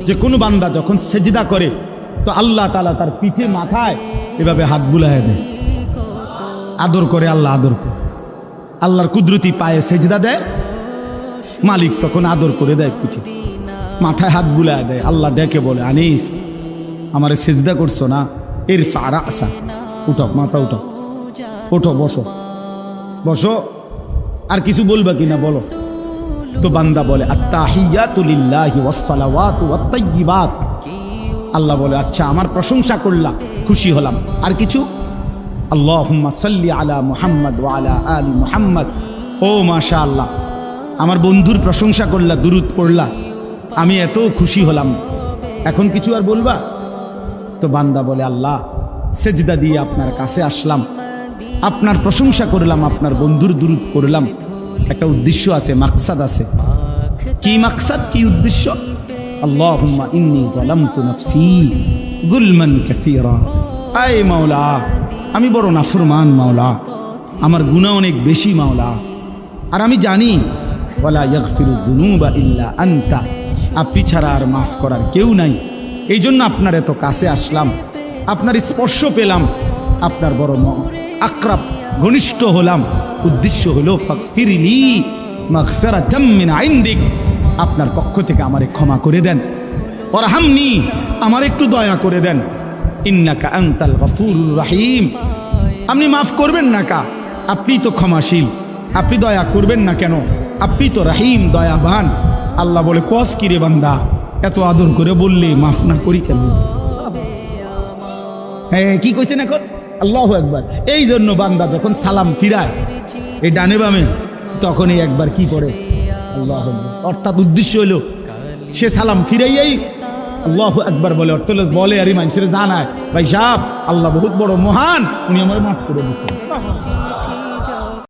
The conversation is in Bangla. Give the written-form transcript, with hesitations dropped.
যে কোনো বান্দা যখন সেজদা করে তো আল্লাহ তাআলা তার পিঠে মাথায় এভাবে হাত বুলায় দেয়, আদর করে। আল্লাহ আদর করে, আল্লাহর কুদরতি পায়ে সেজদা দেয়, মালিক তখন আদর করে দেয়, পিঠে মাথায় হাত বুলায় দেয়। আল্লাহ ডেকে বলে, আনিস আমারে সেজদা করছো না, এর ফারাসা, উঠো, মাথা উঠো, ওঠো, বসো বসো। আর কিছু বলবা কিনা বলো? তো বান্দা বলে আত্তাহিয়াতু লিল্লাহি ওয়াস সালাওয়াতু ওয়াত তাইয়্যিবাত। আল্লাহ বলে, আচ্ছা আমার প্রশংসা করলা, খুশি হলাম, আর কিছু? আল্লাহুম্মা সাল্লি আলা মুহাম্মদ ওয়া আলা আলি মুহাম্মদ। ও মাশাআল্লাহ, আমার বন্ধুর প্রশংসা করলা, দুরূদ পড়লা, আমি এত খুশি হলাম, এখন কিছু আর বলবা? তো বান্দা বলে, আল্লাহ সেজদা দিয়ে আপনার কাছে আসলাম, আপনার প্রশংসা করলাম, আপনার বন্ধুর দুরূদ পড়লাম, একটা উদ্দেশ্য আছে, মাকসাদ আছে। কি মাকসাদ, কি উদ্দেশ্য? আল্লাহুম্মা ইন্নী যালামতু নাফসি যুলমান কাসীরা। আয় মাওলা, আমি বড় নাফরমান মাওলা, আমার গুনাহ অনেক বেশি মাওলা, আর আমি জানি ওয়ালা ইয়াগফিরু যুনুবা ইল্লা আনতা, আপনি ছাড়া আর মাফ করার কেউ নাই। এই জন্য আপনার এত কাছে আসলাম, আপনার স্পর্শ পেলাম, আপনার বড় আকরাব ঘনিষ্ঠ হলাম। উদ্দেশ্য হলো ফাগফিরলি মাগফিরাতাম মিন ইনদিক, আপনার পক্ষ থেকে আমারে ক্ষমা করে দেন, ওয়ারহামনি, আমার একটু দয়া করে দেন, ইন্নাকা আনতাল গফুরুর রহিম, আপনি মাফ করবেন না কা? আপনি তো ক্ষমাশীল, আপনি দয়া করবেন না কেন? আপনি তো রহিম, দয়াবান। আল্লাহ বলে, কস কি রে বান্দা, এত আদর করে বললে মাফ না করি কেন? হ্যাঁ, কি কইছেন এখন? আল্লাহু আকবার। এই জন্য বান্দা যখন সালাম ফিরায় এই ডানে বামে, তখনই একবার কি পড়ে? আল্লাহু আকবার। অর্থাৎ উদ্দেশ্য হলো সে সালাম ফিরাইয়াই আল্লাহু আকবার বলে, অর্থ বলে আর মানুষের জানায়, ভাই সাহেব আল্লাহ বহুত বড় মহান, উনি আমার মাফ করে দিচ্ছেন।